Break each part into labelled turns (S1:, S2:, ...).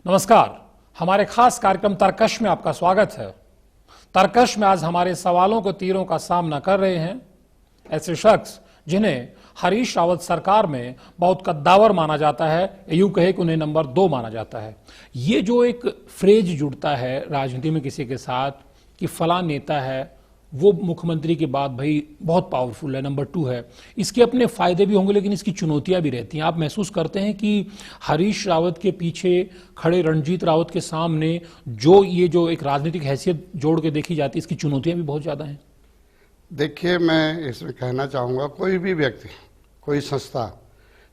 S1: नमस्कार। हमारे खास कार्यक्रम तरकश में आपका स्वागत है। तरकश में आज हमारे सवालों को तीरों का सामना कर रहे हैं ऐसे शख्स जिन्हें हरीश रावत सरकार में बहुत कद्दावर माना जाता है, यूं कहे कि उन्हें नंबर 2 माना जाता है। ये जो एक फ्रेज जुड़ता है राजनीति में किसी के साथ कि फलां नेता है वो मुख्यमंत्री के बाद भाई बहुत पावरफुल है, नंबर 2 है, इसके अपने फायदे भी होंगे लेकिन इसकी चुनौतियां भी रहती हैं। आप महसूस करते हैं कि हरीश रावत के पीछे खड़े रणजीत रावत के सामने ये जो एक राजनीतिक हैसियत जोड़ के देखी जाती है, इसकी चुनौतियां भी बहुत ज्यादा हैं।
S2: देखिए, मैं इसमें कहना चाहूँगा, कोई भी व्यक्ति, कोई संस्था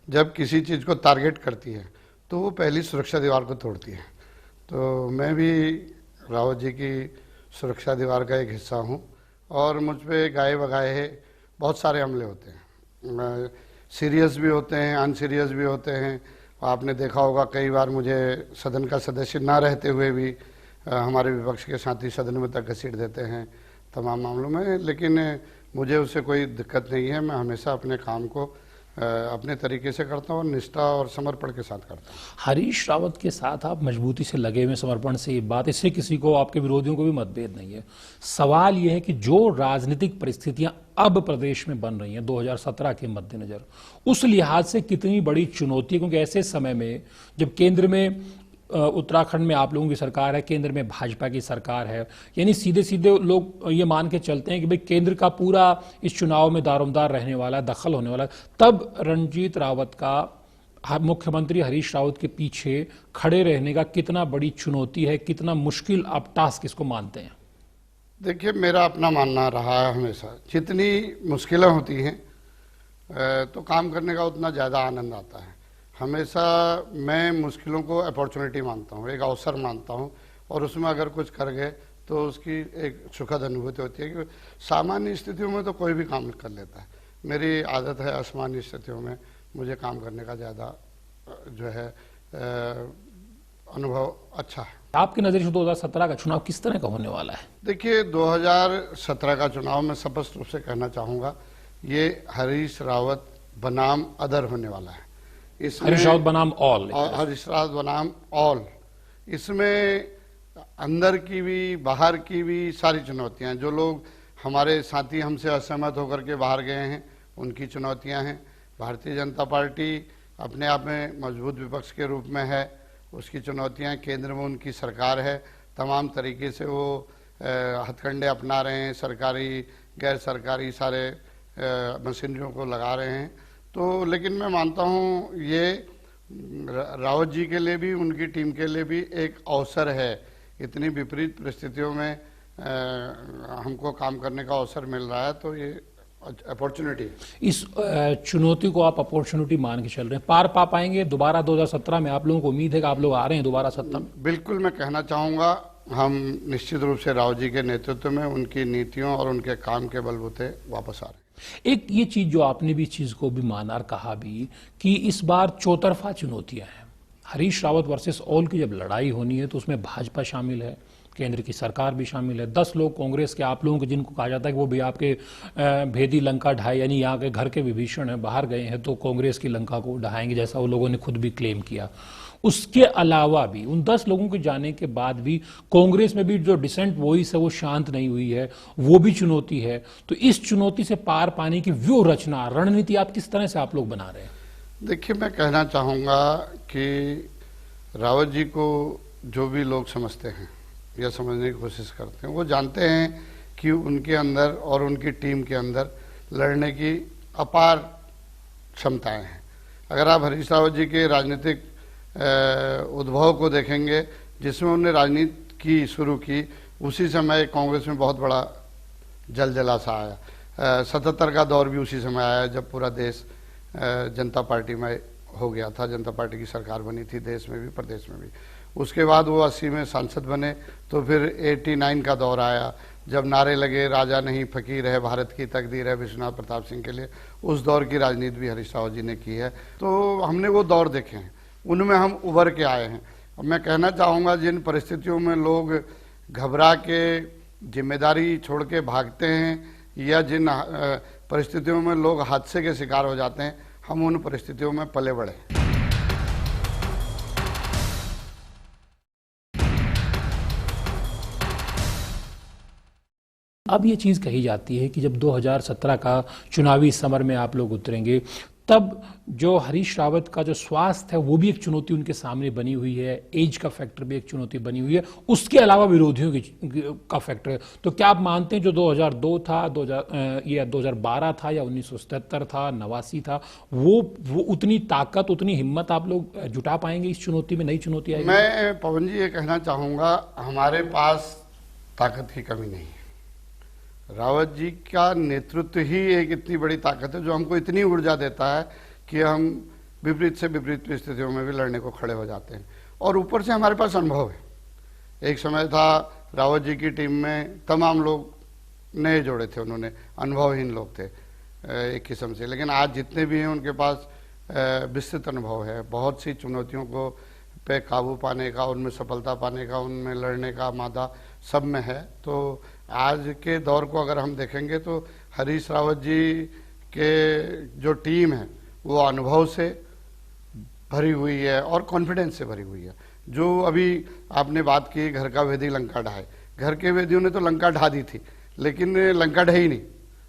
S2: जब किसी चीज़ को टारगेट करती है तो वो पहली सुरक्षा दीवार को तोड़ती है। तो मैं भी रावत जी की सुरक्षा दीवार का एक हिस्सा हूँ और मुझ पे गाए बगाए बहुत सारे हमले होते हैं। सीरियस भी होते हैं, अनसीरियस भी होते हैं। आपने देखा होगा कई बार मुझे सदन का सदस्य ना रहते हुए भी हमारे विपक्ष के साथी सदन में तक घसीट देते हैं तमाम मामलों में, लेकिन मुझे उससे कोई दिक्कत नहीं है। मैं हमेशा अपने काम को अपने तरीके से करता हूँ और निष्ठा और समर्पण के साथ करता हूँ।
S1: हरीश रावत के साथ आप मजबूती से लगे हुए, समर्पण से, ये बात इससे किसी को, आपके विरोधियों को भी मतभेद नहीं है। सवाल यह है कि जो राजनीतिक परिस्थितियां अब प्रदेश में बन रही हैं 2017 के मद्देनजर, उस लिहाज से कितनी बड़ी चुनौती है, क्योंकि ऐसे समय में जब केंद्र में उत्तराखंड में आप लोगों की सरकार है, केंद्र में भाजपा की सरकार है, यानी सीधे सीधे लोग ये मान के चलते हैं कि भाई केंद्र का पूरा इस चुनाव में दारोमदार रहने वाला है, दखल होने वाला है। तब रणजीत रावत का मुख्यमंत्री हरीश रावत के पीछे खड़े रहने का कितना बड़ी चुनौती है, कितना मुश्किल आप टास्क इसको मानते हैं?
S2: देखिए, मेरा अपना मानना रहा है हमेशा, जितनी मुश्किलें होती हैं तो काम करने का उतना ज़्यादा आनंद आता है। हमेशा मैं मुश्किलों को अपॉर्चुनिटी मानता हूँ, एक अवसर मानता हूँ, और उसमें अगर कुछ कर गए तो उसकी एक सुखद अनुभूति होती है कि सामान्य स्थितियों में तो कोई भी काम कर लेता है। मेरी आदत है असामान्य स्थितियों में मुझे काम करने का ज़्यादा जो है अनुभव अच्छा है।
S1: आपके नज़रिए से 2017 का चुनाव किस तरह का होने वाला है?
S2: देखिए, 2017 का चुनाव मैं स्पष्ट रूप से कहना चाहूँगा, ये हरीश रावत बनाम अदर होने वाला है।
S1: हरीश रावत बनाम ऑल,
S2: हरीश रावत बनाम ऑल। इसमें अंदर की भी बाहर की भी सारी चुनौतियां हैं। जो लोग हमारे साथी हमसे असहमत होकर के बाहर गए हैं उनकी चुनौतियां हैं। भारतीय जनता पार्टी अपने आप में मजबूत विपक्ष के रूप में है, उसकी चुनौतियां। केंद्र में उनकी सरकार है, तमाम तरीके से वो हथकंडे अपना रहे हैं, सरकारी गैर सरकारी सारे मशीनरियों को लगा रहे हैं। तो लेकिन मैं मानता हूँ ये रावत जी के लिए भी, उनकी टीम के लिए भी एक अवसर है। इतनी विपरीत परिस्थितियों में हमको काम करने का अवसर मिल रहा है, तो ये अपॉर्चुनिटी।
S1: इस चुनौती को आप अपॉर्चुनिटी मान के चल रहे हैं, पार पा पाएंगे दोबारा 2017 में? आप लोगों को उम्मीद है कि आप लोग आ रहे हैं दोबारा सत्ता में?
S2: बिल्कुल, मैं कहना चाहूँगा हम निश्चित रूप से रावत जी के नेतृत्व में, उनकी नीतियों और उनके काम के बलबूते वापस आ रहे हैं।
S1: एक ये चीज जो आपने भी चीज को भी माना और कहा भी कि इस बार चौतरफा चुनौतियां हैं। हरीश रावत वर्सेस ऑल की जब लड़ाई होनी है तो उसमें भाजपा शामिल है, केंद्र की सरकार भी शामिल है, 10 लोग कांग्रेस के, आप लोगों के जिनको कहा जाता है कि वो भी आपके भेदी लंका ढाई, यानी यहाँ के घर के विभीषण हैं, बाहर गए हैं तो कांग्रेस की लंका को ढाएंगे, जैसा वो लोगों ने खुद भी क्लेम किया। उसके अलावा भी उन 10 लोगों के जाने के बाद भी कांग्रेस में भी जो डिसेंट वॉइस है वो शांत नहीं हुई है, वो भी चुनौती है। तो इस चुनौती से पार पाने की व्यूह रचना, रणनीति आप किस तरह से आप लोग बना रहे हैं?
S2: देखिए, मैं कहना चाहूँगा कि रावत जी को जो भी लोग समझते हैं या समझने की कोशिश करते हैं, वो जानते हैं कि उनके अंदर और उनकी टीम के अंदर लड़ने की अपार क्षमताएं हैं। अगर आप हरीश रावत जी के राजनीतिक उद्भव को देखेंगे, जिसमें उन्होंने राजनीति की शुरू की, उसी समय कांग्रेस में बहुत बड़ा जलजला सा आया। 77 का दौर भी उसी समय आया जब पूरा देश जनता पार्टी में हो गया था, जनता पार्टी की सरकार बनी थी देश में भी, प्रदेश में भी। उसके बाद वो 80 में सांसद बने, तो फिर 89 का दौर आया जब नारे लगे, राजा नहीं फकीर है, भारत की तकदीर है, विश्वनाथ प्रताप सिंह के लिए। उस दौर की राजनीति भी हरीश रावत जी ने की है। तो हमने वो दौर देखे हैं, उनमें हम उभर के आए हैं। और मैं कहना चाहूँगा, जिन परिस्थितियों में लोग घबरा के जिम्मेदारी छोड़ के भागते हैं या जिन परिस्थितियों में लोग हादसे के शिकार हो जाते हैं, हम उन परिस्थितियों में पले बढ़े।
S1: अब ये चीज़ कही जाती है कि जब 2017 का चुनावी समर में आप लोग उतरेंगे, तब जो हरीश रावत का जो स्वास्थ्य है वो भी एक चुनौती उनके सामने बनी हुई है, एज का फैक्टर भी एक चुनौती बनी हुई है, उसके अलावा विरोधियों का फैक्टर है। तो क्या आप मानते हैं जो 2002 था, 2012 था या 1977 था, 89 था, वो उतनी ताकत, उतनी हिम्मत आप लोग जुटा पाएंगे इस चुनौती में, नई चुनौती आएगी?
S2: मैं पवन जी ये कहना चाहूँगा, हमारे पास ताकत की कमी नहीं है। रावत जी का नेतृत्व ही एक इतनी बड़ी ताकत है जो हमको इतनी ऊर्जा देता है कि हम विपरीत से विपरीत परिस्थितियों में भी लड़ने को खड़े हो जाते हैं। और ऊपर से हमारे पास अनुभव है। एक समय था रावत जी की टीम में तमाम लोग नए जोड़े थे, उन्होंने अनुभवहीन लोग थे एक किस्म से, लेकिन आज जितने भी हैं उनके पास विस्तृत अनुभव है। बहुत सी चुनौतियों को पे काबू पाने का, उनमें सफलता पाने का, उनमें लड़ने का मादा सब में है। तो आज के दौर को अगर हम देखेंगे तो हरीश रावत जी के जो टीम है वो अनुभव से भरी हुई है और कॉन्फिडेंस से भरी हुई है। जो अभी आपने बात की घर का वेदी लंका ढाए, घर के वेदियों ने तो लंका ढा दी थी, लेकिन लंका ढही नहीं।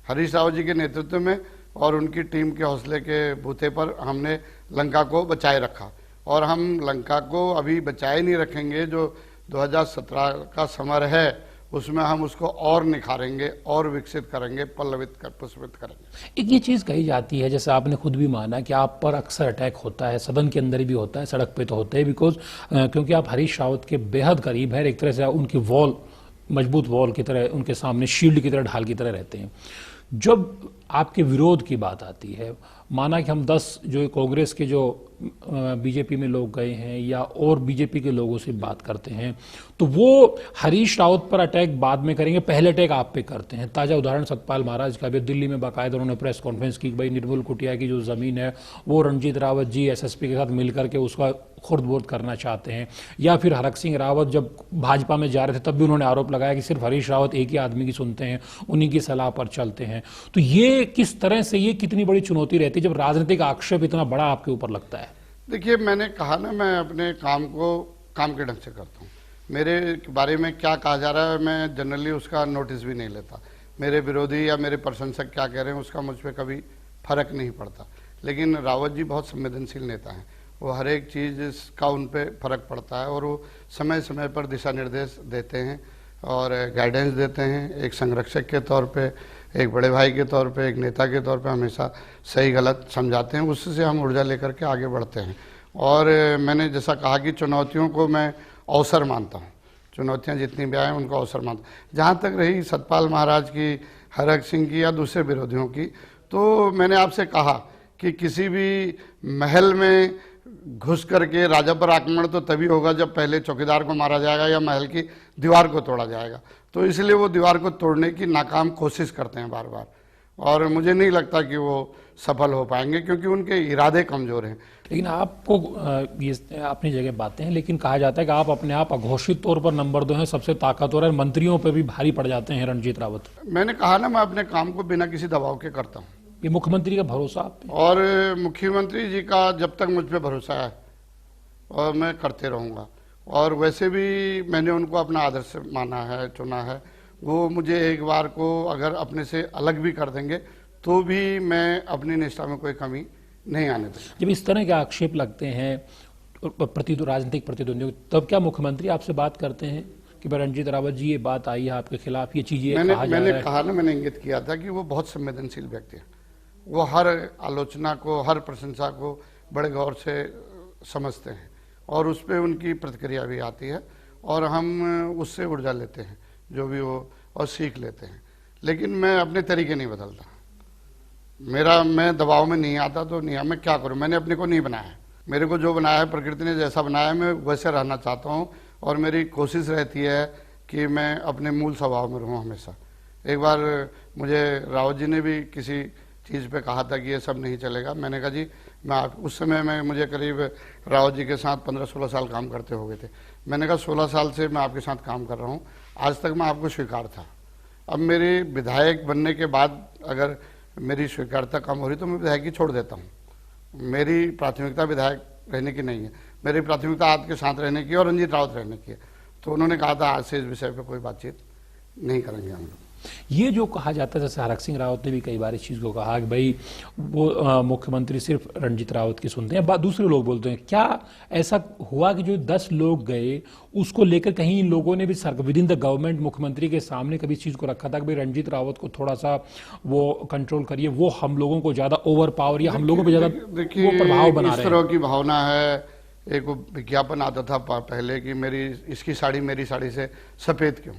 S2: हरीश रावत जी के नेतृत्व में और उनकी टीम के हौसले के बूते पर हमने लंका को बचाए रखा, और हम लंका को अभी बचाए नहीं रखेंगे। जो 2017 का समर है उसमें हम उसको और निखारेंगे और विकसित करेंगे, पुष्पित करेंगे।
S1: एक ये चीज़ कही जाती है, जैसे आपने खुद भी माना कि आप पर अक्सर अटैक होता है, सदन के अंदर भी होता है, सड़क पे तो होता है, क्योंकि आप हरीश रावत के बेहद करीब हैं, एक तरह से उनकी वॉल, मजबूत वॉल की तरह, उनके सामने शील्ड की तरह, ढाल की तरह रहते हैं। जब आपके विरोध की बात आती है, माना कि हम 10 जो कांग्रेस के जो बीजेपी में लोग गए हैं या और बीजेपी के लोगों से बात करते हैं, तो वो हरीश रावत पर अटैक बाद में करेंगे, पहले अटैक आप पे करते हैं। ताज़ा उदाहरण सतपाल महाराज का भी, दिल्ली में बाकायदा उन्होंने प्रेस कॉन्फ्रेंस की, भाई निर्मल कुटिया की जो ज़मीन है वो रणजीत रावत जी एसएसपी के साथ मिलकर के उसका खुर्द-बुर्द करना चाहते हैं। या फिर हरक सिंह रावत जब भाजपा में जा रहे थे तब भी उन्होंने आरोप लगाया कि सिर्फ हरीश रावत एक ही आदमी की सुनते हैं, उन्हीं की सलाह पर चलते हैं। तो ये किस तरह से, ये कितनी बड़ी चुनौती रहती है जब राजनीतिक आक्षेप इतना बड़ा आपके ऊपर लगता है?
S2: देखिए, मैंने कहा ना, मैं अपने काम को काम के ढंग से करता हूँ। मेरे बारे में क्या कहा जा रहा है मैं जनरली उसका नोटिस भी नहीं लेता। मेरे विरोधी या मेरे प्रशंसक क्या कह रहे हैं उसका मुझ पर कभी फर्क नहीं पड़ता। लेकिन रावत जी बहुत संवेदनशील नेता हैं, वो हर एक चीज़ का उन पर फर्क पड़ता है और वो समय समय पर दिशा निर्देश देते हैं और गाइडेंस देते हैं। एक संरक्षक के तौर पे, एक बड़े भाई के तौर पे, एक नेता के तौर पे हमेशा सही गलत समझाते हैं, उससे हम ऊर्जा लेकर के आगे बढ़ते हैं। और मैंने जैसा कहा कि चुनौतियों को मैं अवसर मानता हूँ, चुनौतियाँ जितनी भी आएँ उनको अवसर मानता हूँ। जहाँ तक रही सतपाल महाराज की, हरक सिंह की या दूसरे विरोधियों की, तो मैंने आपसे कहा कि किसी भी महल में घुस करके राजा पर आक्रमण तो तभी होगा जब पहले चौकीदार को मारा जाएगा या महल की दीवार को तोड़ा जाएगा। तो इसलिए वो दीवार को तोड़ने की नाकाम कोशिश करते हैं बार बार, और मुझे नहीं लगता कि वो सफल हो पाएंगे क्योंकि उनके इरादे कमज़ोर हैं।
S1: लेकिन आपको ये अपनी जगह बातें हैं, लेकिन कहा जाता है कि आप अपने आप अघोषित तौर पर नंबर 2 हैं, सबसे ताकतवर है, मंत्रियों पर भी भारी पड़ जाते हैं रणजीत रावत।
S2: मैंने कहा ना, मैं अपने काम को बिना किसी दबाव के करता हूँ।
S1: ये मुख्यमंत्री का भरोसा आप पे?
S2: और मुख्यमंत्री जी का जब तक मुझ पर भरोसा है और मैं करते रहूँगा। और वैसे भी मैंने उनको अपना आदर्श माना है, चुना है। वो मुझे एक बार को अगर अपने से अलग भी कर देंगे तो भी मैं अपनी निष्ठा में कोई कमी नहीं आने दूंगा।
S1: जब इस तरह के आक्षेप लगते हैं राजनीतिक प्रतिद्वंदियों, तब क्या मुख्यमंत्री आपसे बात करते हैं कि रणजीत रावत जी ये बात आई है आपके खिलाफ, ये चीजें
S2: मैंने कहा ना, मैंने इंगित किया था कि वो बहुत संवेदनशील व्यक्ति है। वो हर आलोचना को, हर प्रशंसा को बड़े गौर से समझते हैं और उस पर उनकी प्रतिक्रिया भी आती है और हम उससे ऊर्जा लेते हैं जो भी वो, और सीख लेते हैं। लेकिन मैं अपने तरीके नहीं बदलता। मैं दबाव में नहीं आता तो नहीं, मैं क्या करूं, मैंने अपने को नहीं बनाया। मेरे को जो बनाया है, प्रकृति ने जैसा बनाया है, मैं वैसे रहना चाहता हूं और मेरी कोशिश रहती है कि मैं अपने मूल स्वभाव में रहूं हमेशा। एक बार मुझे रावत जी ने भी किसी चीज़ पे कहा था कि ये सब नहीं चलेगा। मैंने कहा जी, उस समय में मुझे करीब रावत जी के साथ 15-16 साल काम करते हो गए थे। मैंने कहा 16 साल से मैं आपके साथ काम कर रहा हूँ, आज तक मैं आपको स्वीकार था। अब मेरे विधायक बनने के बाद अगर मेरी स्वीकार्यता कम हो रही तो मैं विधायकी छोड़ देता हूँ। मेरी प्राथमिकता विधायक रहने की नहीं है, मेरी प्राथमिकता आपके साथ रहने की और रंजीत रावत रहने की है। तो उन्होंने कहा था आज से इस विषय पर कोई बातचीत नहीं करेंगे हम लोग।
S1: ये जो कहा जाता है, जैसे हरक सिंह रावत ने भी कई बार इस चीज को कहा कि भाई वो मुख्यमंत्री सिर्फ रंजीत रावत की सुनते हैं, दूसरे लोग बोलते हैं। क्या ऐसा हुआ कि जो 10 लोग गए उसको लेकर कहीं इन लोगों ने भी विद इन द गवर्नमेंट मुख्यमंत्री के सामने कभी इस चीज को रखा था कि भाई रंजीत रावत को थोड़ा सा वो कंट्रोल करिए, वो हम लोगों को ज्यादा ओवर पावर या हम लोगों पर ज्यादा वो प्रभाव बना रहे हैं?
S2: इस तरह की भावना है। एक विज्ञापन आता था पहले कि मेरी इसकी साड़ी मेरी साड़ी से सफेद क्यों,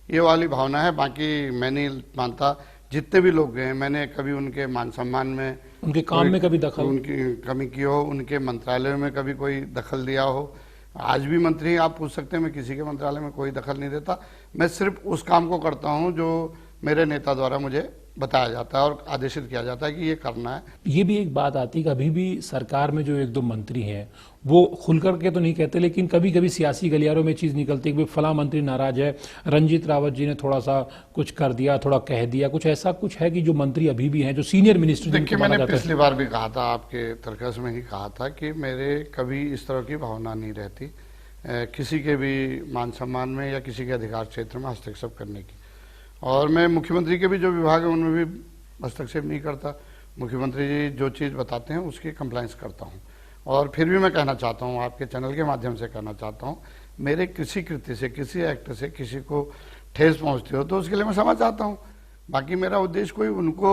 S2: ये वाली भावना है। बाकी मैं नहीं मानता जितने भी लोग गए मैंने कभी उनके मान सम्मान में,
S1: उनके काम में कभी दखल,
S2: उनकी कमी की हो, उनके मंत्रालय में कभी कोई दखल दिया हो। आज भी मंत्री आप पूछ सकते हैं, मैं किसी के मंत्रालय में कोई दखल नहीं देता। मैं सिर्फ उस काम को करता हूं जो मेरे नेता द्वारा मुझे बताया जाता है और आदेशित किया जाता है कि ये करना है।
S1: ये भी एक बात आती है कि अभी भी सरकार में जो एक दो मंत्री हैं वो खुल करके तो नहीं कहते, लेकिन कभी कभी सियासी गलियारों में चीज निकलती है कि फला मंत्री नाराज है, रंजीत रावत जी ने थोड़ा सा कुछ कर दिया, थोड़ा कह दिया, कुछ ऐसा कुछ है कि जो मंत्री अभी भी हैं, जो सीनियर मिनिस्टर।
S2: देखिए, मैंने पिछली बार भी कहा था, आपके तर्कस में ही कहा था कि मेरे कभी इस तरह की भावना नहीं रहती किसी के भी मान सम्मान में या किसी के अधिकार क्षेत्र में हस्तक्षेप करने की। और मैं मुख्यमंत्री के भी जो विभाग है उनमें भी हस्तक्षेप नहीं करता। मुख्यमंत्री जी जो चीज़ बताते हैं उसकी कंप्लाइंस करता हूं। और फिर भी मैं कहना चाहता हूं, आपके चैनल के माध्यम से कहना चाहता हूं, मेरे किसी कृत्य से, किसी एक्ट से किसी को ठेस पहुंचती हो तो उसके लिए मैं समझ चाहता हूं। बाकी मेरा उद्देश्य कोई उनको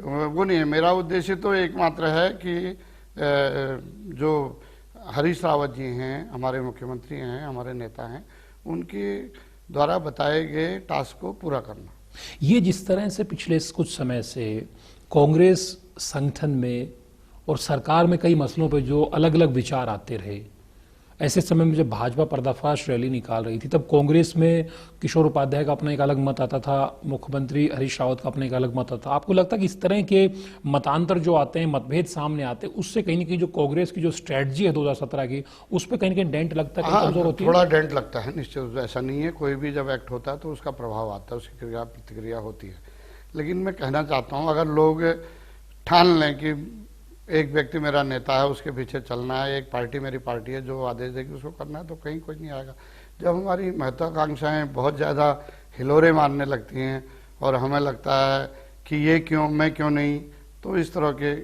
S2: वो नहीं है। मेरा उद्देश्य तो एकमात्र है कि जो हरीश रावत जी हैं, हमारे मुख्यमंत्री हैं, हमारे नेता हैं, उनके द्वारा बताए गए टास्क को पूरा करना।
S1: ये जिस तरह से पिछले कुछ समय से कांग्रेस संगठन में और सरकार में कई मसलों पर जो अलग अलग विचार आते रहे, ऐसे समय में जब भाजपा पर्दाफाश रैली निकाल रही थी तब कांग्रेस में किशोर उपाध्याय का अपना एक अलग मत आता था, मुख्यमंत्री हरीश रावत का अपना एक अलग मत आता था। आपको लगता है कि इस तरह के मतांतर जो आते हैं, मतभेद सामने आते हैं, उससे कहीं ना कहीं जो कांग्रेस की जो स्ट्रेटजी है 2017 की, उस पर कहीं ना कहीं डेंट लगता है, कमजोर होती है?
S2: थोड़ा डेंट लगता है निश्चित। ऐसा नहीं है, कोई भी जब एक्ट होता है तो उसका प्रभाव आता है, उसकी क्रिया प्रतिक्रिया होती है। लेकिन मैं कहना चाहता हूँ, अगर लोग ठान लें कि एक व्यक्ति मेरा नेता है, उसके पीछे चलना है, एक पार्टी मेरी पार्टी है, जो आदेश देगी उसको करना है, तो कहीं कोई नहीं आएगा। जब हमारी महत्वाकांक्षाएं बहुत ज़्यादा हिलोरे मारने लगती हैं और हमें लगता है कि ये क्यों, मैं क्यों नहीं, तो इस तरह के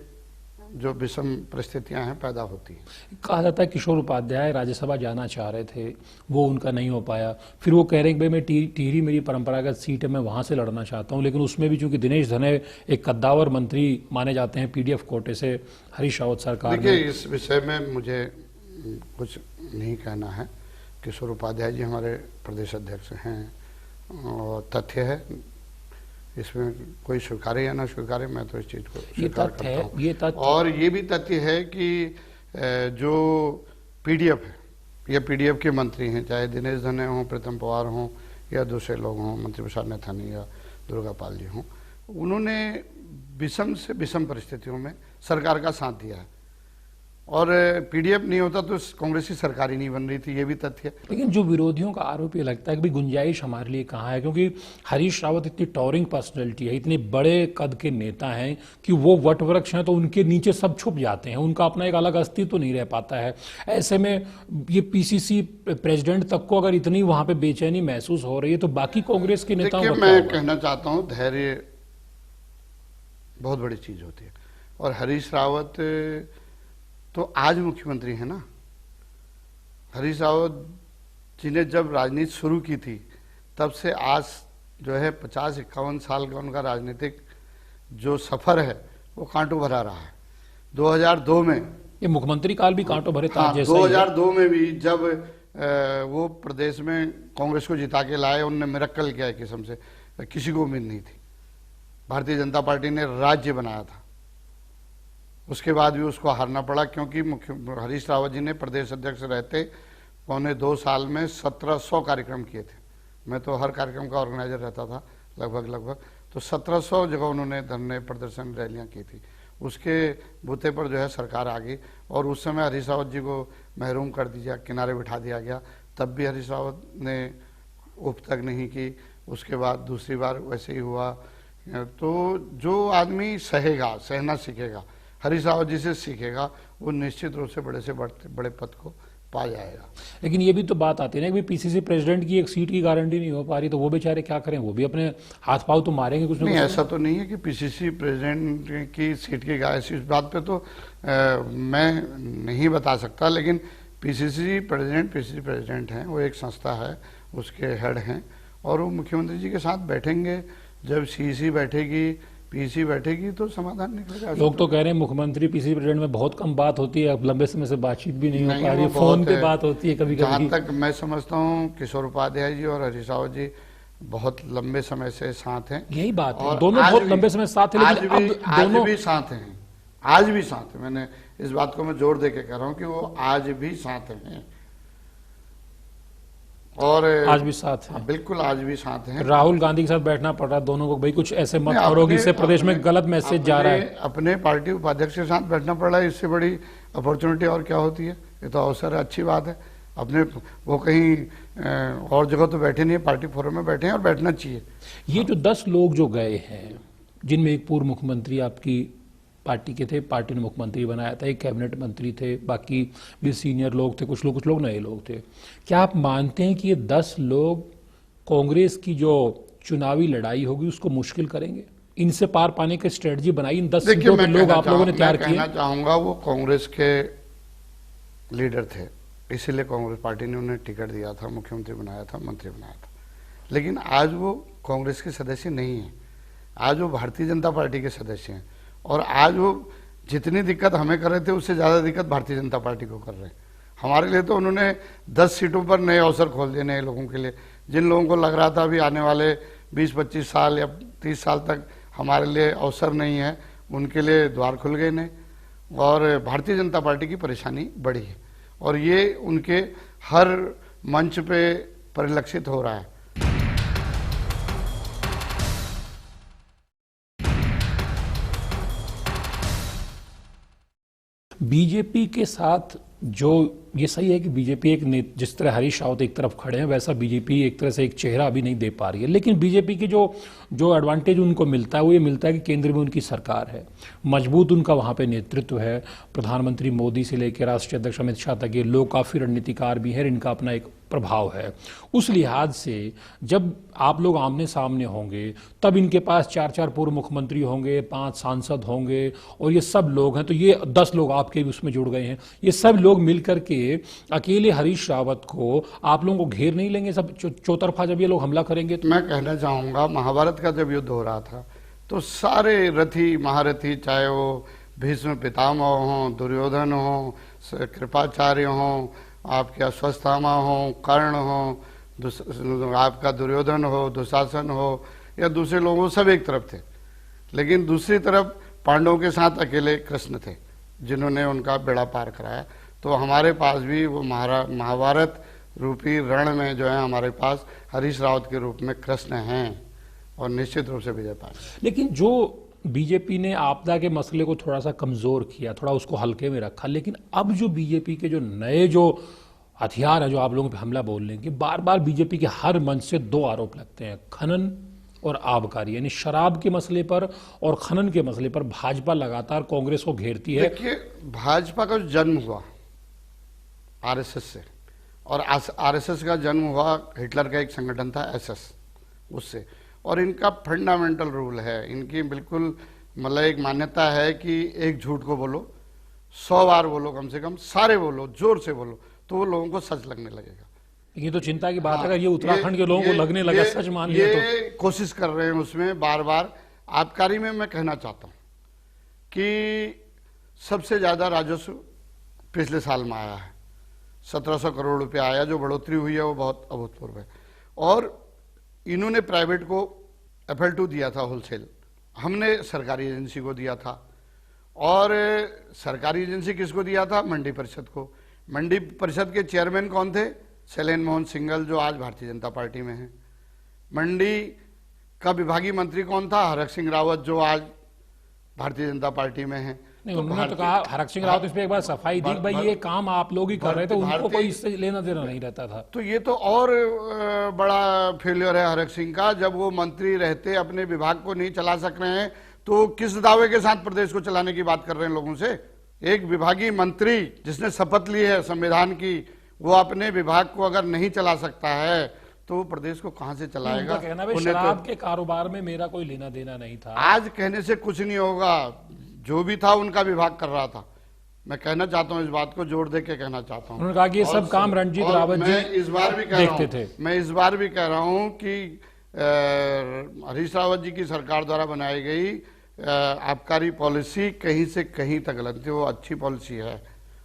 S2: जो विषम परिस्थितियां हैं पैदा होती हैं।
S1: कहा जाता है किशोर उपाध्याय राज्यसभा जाना चाह रहे थे, वो उनका नहीं हो पाया। फिर वो कह रहे हैं कि भाई मैं टिहरी मेरी परंपरागत सीट है, मैं वहां से लड़ना चाहता हूं। लेकिन उसमें भी चूंकि दिनेश धने एक कद्दावर मंत्री माने जाते हैं पीडीएफ कोटे से, हरीश रावत सरकार
S2: देखिए, इस विषय में मुझे कुछ नहीं कहना है। किशोर उपाध्याय जी हमारे प्रदेश अध्यक्ष हैं और तथ्य है, इसमें कोई स्वीकारे या ना स्वीकारे, मैं तो इस चीज को स्वीकार करता हूँ।
S1: ये तथ्य
S2: और ये भी तथ्य है कि जो पीडीएफ है, ये पीडीएफ के मंत्री हैं, चाहे दिनेश धने हों, प्रीतम पवार हों या दूसरे लोग हों, मंत्री प्रसाद नैथानी या दुर्गा पाल जी हों, उन्होंने विषम से विषम परिस्थितियों में सरकार का साथ दिया है। और पीडीएफ नहीं होता तो कांग्रेस की सरकार ही नहीं बन रही थी, ये भी तथ्य है।
S1: लेकिन जो विरोधियों का आरोप ये लगता है कि भाई गुंजाइश हमारे लिए कहाँ है, क्योंकि हरीश रावत इतनी टॉरिंग पर्सनैलिटी है, इतने बड़े कद के नेता हैं कि वो वटवृक्ष हैं तो उनके नीचे सब छुप जाते हैं, उनका अपना एक अलग अस्तित्व तो नहीं रह पाता है। ऐसे में ये पीसीसी प्रेसिडेंट तक को अगर इतनी वहां पे बेचैनी महसूस हो रही है तो बाकी कांग्रेस के नेताओं को
S2: मैं कहना चाहता हूँ, धैर्य बहुत बड़ी चीज होती है। और हरीश रावत तो आज मुख्यमंत्री है ना। हरीश रावत जी ने जब राजनीति शुरू की थी तब से आज जो है 50-51 साल का उनका राजनीतिक जो सफर है वो कांटों भरा रहा है। 2002 में
S1: ये मुख्यमंत्री काल भी कांटों भरे था।
S2: 2002 में भी जब वो प्रदेश में कांग्रेस को जिता के लाए, उनने मिरेकल किया एक किस्म से, किसी को उम्मीद नहीं थी। भारतीय जनता पार्टी ने राज्य बनाया था, उसके बाद भी उसको हारना पड़ा, क्योंकि हरीश रावत जी ने प्रदेश अध्यक्ष रहते 1.25 साल में 1700 कार्यक्रम किए थे। मैं तो हर कार्यक्रम का ऑर्गेनाइजर रहता था लगभग, तो 1700 जगह उन्होंने धरने, प्रदर्शन, रैलियां की थी। उसके बूते पर जो है सरकार आ गई और उस समय हरीश रावत जी को महरूम कर दिया, किनारे बिठा दिया गया। तब भी हरीश रावत ने उप तक नहीं की। उसके बाद दूसरी बार वैसे ही हुआ। तो जो आदमी सहेगा, सहना सीखेगा, हरीश रावत जी से सीखेगा, वो निश्चित रूप से बड़े पद को पा जाएगा।
S1: लेकिन ये भी तो बात आती है ना कि पीसीसी प्रेसिडेंट की एक सीट की गारंटी नहीं हो पा रही, तो वो बेचारे क्या करें, वो भी अपने हाथ पांव तो मारेंगे कुछ ना
S2: नहीं,
S1: कुछ।
S2: ऐसा तो नहीं है कि पीसीसी प्रेसिडेंट की सीट की गारंटी, इस बात पे तो मैं नहीं बता सकता, लेकिन पीसीसी प्रेसिडेंट हैं, वो एक संस्था है, उसके हेड हैं, और वो मुख्यमंत्री जी के साथ बैठेंगे। जब सीसी बैठेगी, पीसी बैठेगी, तो समाधान निकलेगा।
S1: लोग तो कह रहे हैं मुख्यमंत्री पीसीसी प्रेसिडेंट में बहुत कम बात होती है, अब लंबे समय से बातचीत भी नहीं हो पा रही है, फोन पे बात होती है कभी
S2: जहाँ
S1: कभी।
S2: तक मैं समझता हूँ किशोर उपाध्याय जी और हरीश रावत जी बहुत लंबे समय से साथ हैं।
S1: यही बात है,
S2: और
S1: दोनों बहुत लंबे समय साथ हैं, लेकिन अब दोनों
S2: आज भी साथ हैं, आज भी साथ हैं। मैंने इस बात को मैं जोर दे के कह रहा हूँ कि वो आज भी साथ हैं, और
S1: आज भी साथ हैं।
S2: बिल्कुल आज भी साथ हैं।
S1: राहुल गांधी के साथ बैठना पड़ रहा है दोनों को, भाई कुछ ऐसे मत करो कि इससे प्रदेश में गलत मैसेज जा रहा है।
S2: अपने पार्टी उपाध्यक्ष के साथ बैठना पड़ रहा है, इससे बड़ी अपॉर्चुनिटी और क्या होती है? ये तो अवसर है, अच्छी बात है। अपने वो कहीं और जगह तो बैठे नहीं है, पार्टी फोरम में बैठे हैं, और बैठना चाहिए।
S1: ये जो 10 लोग जो गए हैं, जिनमें एक पूर्व मुख्यमंत्री आपकी पार्टी के थे, पार्टी ने मुख्यमंत्री बनाया था, एक कैबिनेट मंत्री थे, बाकी भी सीनियर लोग थे, कुछ लोग नए लोग थे, क्या आप मानते हैं कि ये 10 लोग कांग्रेस की जो चुनावी लड़ाई होगी उसको मुश्किल करेंगे? इनसे पार पाने की स्ट्रेटजी बनाई इन 10 सीटों के लोग आप लोगों ने तैयार किए?
S2: कहना चाहूंगा वो कांग्रेस के लीडर थे, इसीलिए कांग्रेस पार्टी ने उन्हें टिकट दिया था, मुख्यमंत्री बनाया था, मंत्री बनाया था। लेकिन आज वो कांग्रेस के सदस्य नहीं है, आज वो भारतीय जनता पार्टी के सदस्य हैं, और आज वो जितनी दिक्कत हमें कर रहे थे उससे ज़्यादा दिक्कत भारतीय जनता पार्टी को कर रहे हैं। हमारे लिए तो उन्होंने 10 सीटों पर नए अवसर खोल दिए नए लोगों के लिए। जिन लोगों को लग रहा था अभी आने वाले 20-25 साल या 30 साल तक हमारे लिए अवसर नहीं है, उनके लिए द्वार खुल गए नए, और भारतीय जनता पार्टी की परेशानी बढ़ी है, और ये उनके हर मंच पे परिलक्षित हो रहा है।
S1: बीजेपी के साथ जो ये सही है कि बीजेपी एक जिस तरह हरीश रावत एक तरफ खड़े हैं, वैसा बीजेपी एक तरह से एक चेहरा अभी नहीं दे पा रही है। लेकिन बीजेपी की जो एडवांटेज उनको मिलता है वो ये मिलता है कि केंद्र में उनकी सरकार है, मजबूत उनका वहाँ पे नेतृत्व है, प्रधानमंत्री मोदी से लेकर राष्ट्रीय अध्यक्ष अमित शाह तक ये लोग काफ़ी रणनीतिकार भी हैं, इनका अपना एक प्रभाव है। उस लिहाज से जब आप लोग आमने सामने होंगे तब इनके पास 4 पूर्व मुख्यमंत्री होंगे, 5 सांसद होंगे, और ये सब लोग हैं, तो ये 10 लोग आपके भी उसमें जुड़ गए हैं। ये सब लोग मिलकर के अकेले हरीश रावत को आप लोगों को घेर नहीं लेंगे सब चौतरफा जब ये लोग हमला करेंगे? तो
S2: मैं कहना चाहूँगा, महाभारत का जब युद्ध हो रहा था तो सारे रथी महारथी, चाहे वो भीष्म पितामह हों, दुर्योधन हों, कृपाचार्य हों, आपके अश्वत्थामा हो, कर्ण हो, आपका दुर्योधन हो, दुशासन हो, या दूसरे लोग हो, सब एक तरफ थे। लेकिन दूसरी तरफ पांडवों के साथ अकेले कृष्ण थे जिन्होंने उनका बेड़ा पार कराया। तो हमारे पास भी वो महाभारत रूपी रण में जो है हमारे पास हरीश रावत के रूप में कृष्ण हैं, और निश्चित रूप से विजय पाएंगे।
S1: लेकिन जो बीजेपी ने आपदा के मसले को थोड़ा सा कमजोर किया, थोड़ा उसको हल्के में रखा, लेकिन अब जो बीजेपी के जो नए जो हथियार है जो आप लोगों पे हमला बोल रहे हैं कि बार बार बीजेपी के हर मंच से 2 आरोप लगते हैं, खनन और आबकारी, यानी शराब के मसले पर और खनन के मसले पर भाजपा लगातार कांग्रेस को घेरती है।
S2: देखिए, भाजपा का जन्म हुआ आरएसएस से, और आरएसएस का जन्म हुआ हिटलर का एक संगठन था एसएस, उससे, और इनका फंडामेंटल रूल है, इनकी बिल्कुल मतलब एक मान्यता है कि एक झूठ को बोलो 100 बार बोलो, कम से कम सारे बोलो, जोर से बोलो, तो वो लोगों को सच लगने लगेगा।
S1: ये तो चिंता की बात है, अगर ये उत्तराखंड के लोगों को लगने लगा सच मान लिया तो।
S2: कोशिश कर रहे हैं उसमें बार बार। आबकारी में मैं कहना चाहता हूं कि सबसे ज्यादा राजस्व पिछले साल में आया है, 1700 करोड़ रुपया आया, जो बढ़ोतरी हुई है वो बहुत अभूतपूर्व है। और इन्होंने प्राइवेट को FL2 दिया था होलसेल, हमने सरकारी एजेंसी को दिया था, और सरकारी एजेंसी किसको दिया था? मंडी परिषद को। मंडी परिषद के चेयरमैन कौन थे? शैलेंद्र मोहन सिंघल, जो आज भारतीय जनता पार्टी में हैं। मंडी का विभागीय मंत्री कौन था? हरक सिंह रावत, जो आज भारतीय जनता पार्टी में है।
S1: नहीं, उन्होंने तो कहा, हरक सिंह रावत इस पे एक बार सफाई दी, भाई ये काम आप लोग ही कर रहे थे, उनको कोई इससे लेना देना नहीं रहता था।
S2: तो ये तो और बड़ा फेलियर है हरक सिंह का, जब वो मंत्री रहते अपने विभाग को नहीं चला सक रहे हैं, तो किस दावे के साथ प्रदेश को चलाने की बात कर रहे हैं लोगों से? एक विभागीय मंत्री जिसने शपथ ली है संविधान की, वो अपने विभाग को अगर नहीं चला सकता है तो वो प्रदेश को कहां से चलाएगा?
S1: उनका कहना है शराब के कारोबार में मेरा कोई लेना देना नहीं था।
S2: आज कहने से कुछ नहीं होगा, जो भी था उनका विभाग कर रहा था। मैं कहना चाहता हूं, इस बात को जोर दे के कहना चाहता हूं।
S1: उन्होंने कहा कि ये सब काम रणजीत रावत जी
S2: इस बार भी
S1: देखते थे।
S2: मैं इस बार भी कह रहा हूं कि हरीश रावत जी की सरकार द्वारा बनाई गई आबकारी पॉलिसी कहीं से कहीं तक गलत थी। वो अच्छी पॉलिसी है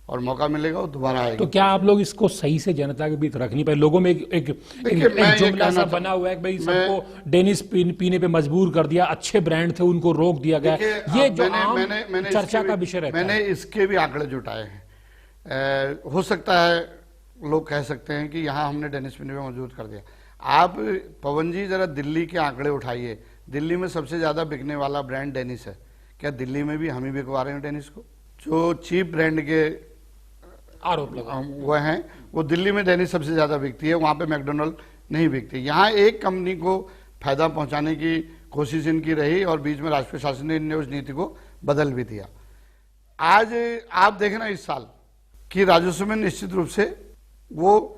S2: और मौका मिलेगा वो दोबारा आएगी।
S1: तो क्या आप लोग इसको सही से जनता के बीच रख नहीं पाए? लोगों में एक जुमला सा बना हुआ है कि भाई सबको डेनिस पीने पे मजबूर कर दिया, अच्छे ब्रांड थे उनको रोक दिया गया। ये जो मैंने चर्चा का विषय रहता है।
S2: मैंने इसके भी आंकड़े जुटाए हैं। हो सकता है लोग कह सकते हैं कि यहाँ हमने डेनिस पीने पे मजबूर कर दिया। आप पवन जी जरा दिल्ली के आंकड़े उठाइए। दिल्ली में सबसे ज्यादा बिकने वाला ब्रांड डेनिस है। क्या दिल्ली में भी हम ही बिकवा रहे हैं डेनिस को? जो चीप ब्रांड के
S1: आरोप लगा
S2: वो हैं, वो दिल्ली में डेनिस सबसे ज्यादा बिकती है, वहां पे मैकडोनल्ड नहीं बिकती। यहाँ एक कंपनी को फायदा पहुंचाने की कोशिश इनकी रही और बीच में राष्ट्रीय शासन ने उस नीति को बदल भी दिया। आज आप देखना इस साल कि राजस्व में निश्चित रूप से वो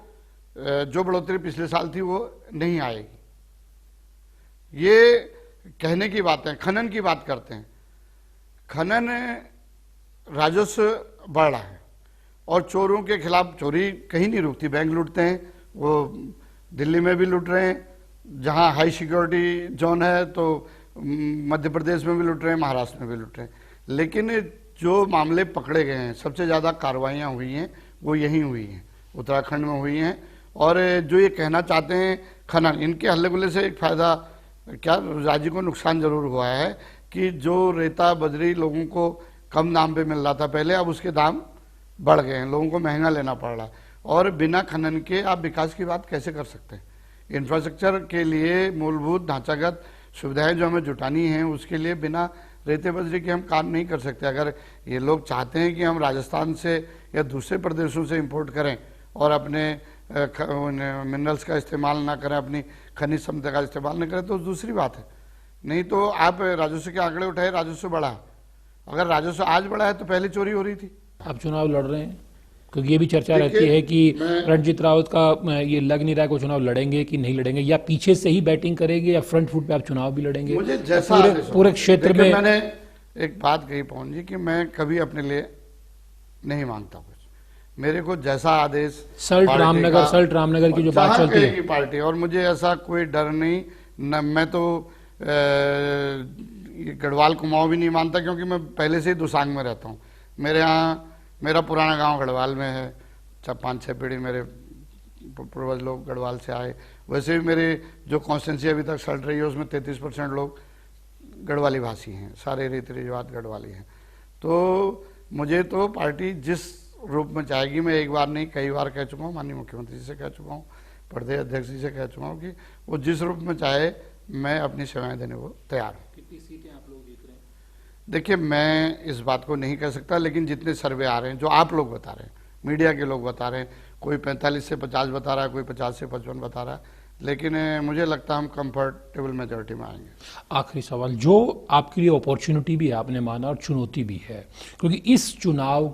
S2: जो बढ़ोतरी पिछले साल थी वो नहीं आएगी। ये कहने की बात है। खनन की बात करते हैं, खनन राजस्व बढ़ रहा है और चोरों के खिलाफ चोरी कहीं नहीं रुकती। बैंक लूटते हैं, वो दिल्ली में भी लूट रहे हैं, जहां हाई सिक्योरिटी जोन है, तो मध्य प्रदेश में भी लूट रहे हैं, महाराष्ट्र में भी लूट रहे हैं। लेकिन जो मामले पकड़े गए हैं, सबसे ज्यादा कार्रवाइयां हुई हैं वो यहीं हुई हैं, उत्तराखंड में हुई हैं। और जो ये कहना चाहते हैं खनन, इनके हल्ले गुल्ले से एक फायदा क्या, राज्य को नुकसान जरूर हुआ है कि जो रेता बजरी लोगों को कम दाम पे मिल रहा था पहले, अब उसके दाम बढ़ गए हैं, लोगों को महंगा लेना पड़ रहा है। और बिना खनन के आप विकास की बात कैसे कर सकते हैं? इंफ्रास्ट्रक्चर के लिए मूलभूत ढांचागत सुविधाएं जो हमें जुटानी है, उसके लिए बिना रेते बजरी के हम काम नहीं कर सकते। अगर ये लोग चाहते हैं कि हम राजस्थान से या दूसरे प्रदेशों से इंपोर्ट करें और अपने मिनरल्स का इस्तेमाल ना करें, अपनी खनिज संपदा का इस्तेमाल न करें, तो दूसरी बात है। नहीं तो आप राजस्व के आंकड़े उठाए, राजस्व बढ़ा। अगर राजस्व आज बढ़ा है तो पहले चोरी हो रही थी।
S1: आप चुनाव लड़ रहे हैं, क्योंकि ये भी चर्चा रहती है कि रणजीत रावत का ये लग नहीं रहा है कि चुनाव लड़ेंगे कि नहीं लड़ेंगे, या पीछे से ही बैटिंग करेंगे या फ्रंट फुट पे आप चुनाव भी लड़ेंगे।
S2: मुझे जैसा
S1: पूरे क्षेत्र में
S2: मैंने एक बात कही पवन जी कि मैं कभी अपने लिए नहीं मांगता कुछ। मेरे को जैसा आदेश
S1: सल्ट रामनगर की जो बात चलती है
S2: पार्टी, और मुझे ऐसा कोई डर नहीं न। मैं तो गढ़वाल कुमाऊं भी नहीं मानता, क्योंकि मैं पहले से ही दुसांग में रहता हूँ। मेरे यहाँ मेरा पुराना गांव गढ़वाल में है, 5-6 पीढ़ी मेरे पूर्वज लोग गढ़वाल से आए। वैसे भी मेरे जो कॉन्स्टिट्यूंसी अभी तक सल्ट रही है उसमें 33% लोग गढ़वाली भाषी हैं, सारे रीति रिवाज गढ़वाली हैं। तो मुझे तो पार्टी जिस रूप में चाहेगी, मैं एक बार नहीं कई बार कह चुका हूँ, माननीय मुख्यमंत्री जी से कह चुका हूँ, प्रदेश अध्यक्ष जी से कह चुका हूँ कि वो जिस रूप में चाहे मैं अपनी सेवाएं देने को तैयार हूँ।
S1: कितनी सीटें आप लोग जीत रहे हैं?
S2: देखिए, मैं इस बात को नहीं कह सकता, लेकिन जितने सर्वे आ रहे हैं, जो आप लोग बता रहे हैं, मीडिया के लोग बता रहे हैं, कोई 45 से 50 बता रहा है, कोई 50 से 55 बता रहा है, लेकिन मुझे लगता है हम कंफर्टेबल मेजोरिटी में आएंगे।
S1: आखिरी सवाल, जो आपके लिए अपॉर्चुनिटी भी है आपने माना और चुनौती भी है, क्योंकि इस चुनाव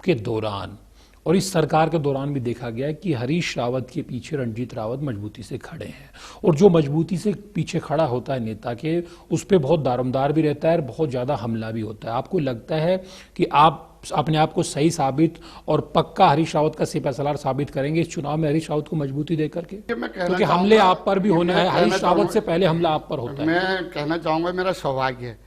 S1: के दौरान और इस सरकार के दौरान भी देखा गया है कि हरीश रावत के पीछे रणजीत रावत मजबूती से खड़े हैं, और जो मजबूती से पीछे खड़ा होता है नेता के, उस पर बहुत दारोमदार भी रहता है और बहुत ज़्यादा हमला भी होता है। आपको लगता है कि आप अपने आप को सही साबित और पक्का हरीश रावत का सिपहसालार साबित करेंगे इस चुनाव में हरीश रावत को मजबूती दे करके? क्योंकि हमले आप पर भी होने हैं, हरीश रावत से पहले हमला आप पर होता है।
S2: मैं कहना चाहूंगा, मेरा सौभाग्य है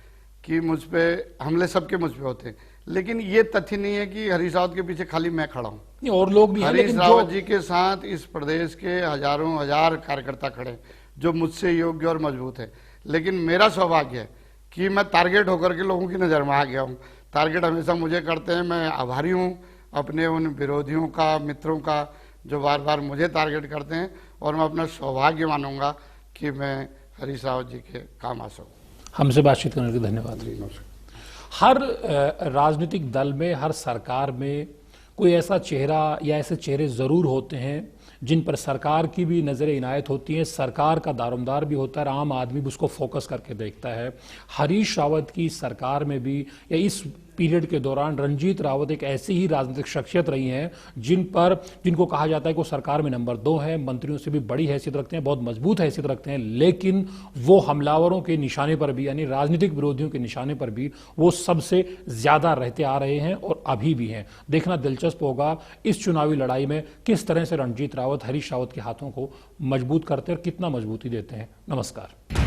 S2: कि मुझ पर हमले सबके मुझ पर होते हैं, लेकिन ये तथ्य नहीं है कि हरीश रावत के पीछे खाली मैं खड़ा हूं।
S1: और लोग भी हैं,
S2: हरीश रावत जी के साथ इस प्रदेश के हजारों हजार कार्यकर्ता खड़े जो मुझसे योग्य और मजबूत है। लेकिन मेरा सौभाग्य है कि मैं टारगेट होकर के लोगों की नजर में आ गया हूं। टारगेट हमेशा मुझे करते हैं। मैं आभारी हूं अपने उन विरोधियों का, मित्रों का, जो बार बार मुझे टारगेट करते हैं, और मैं अपना सौभाग्य मानूंगा कि मैं हरीश रावत जी के काम आ सकूं।
S1: हमसे बातचीत करने के लिए धन्यवाद। हर राजनीतिक दल में, हर सरकार में कोई ऐसा चेहरा या ऐसे चेहरे ज़रूर होते हैं जिन पर सरकार की भी नज़र इनायत होती है, सरकार का दारोमदार भी होता है, आम आदमी भी उसको फोकस करके देखता है। हरीश रावत की सरकार में भी या इस पीरियड के दौरान रणजीत रावत एक ऐसी ही राजनीतिक शख्सियत रही हैं जिनको कहा जाता है कि वो सरकार में नंबर 2 है, मंत्रियों से भी बड़ी हैसियत रखते हैं, बहुत मजबूत हैसियत रखते हैं, लेकिन वो हमलावरों के निशाने पर भी, यानी राजनीतिक विरोधियों के निशाने पर भी वो सबसे ज्यादा रहते आ रहे हैं और अभी भी हैं। देखना दिलचस्प होगा इस चुनावी लड़ाई में किस तरह से रणजीत रावत हरीश रावत के हाथों को मजबूत करते हैं और कितना मजबूती देते हैं। नमस्कार।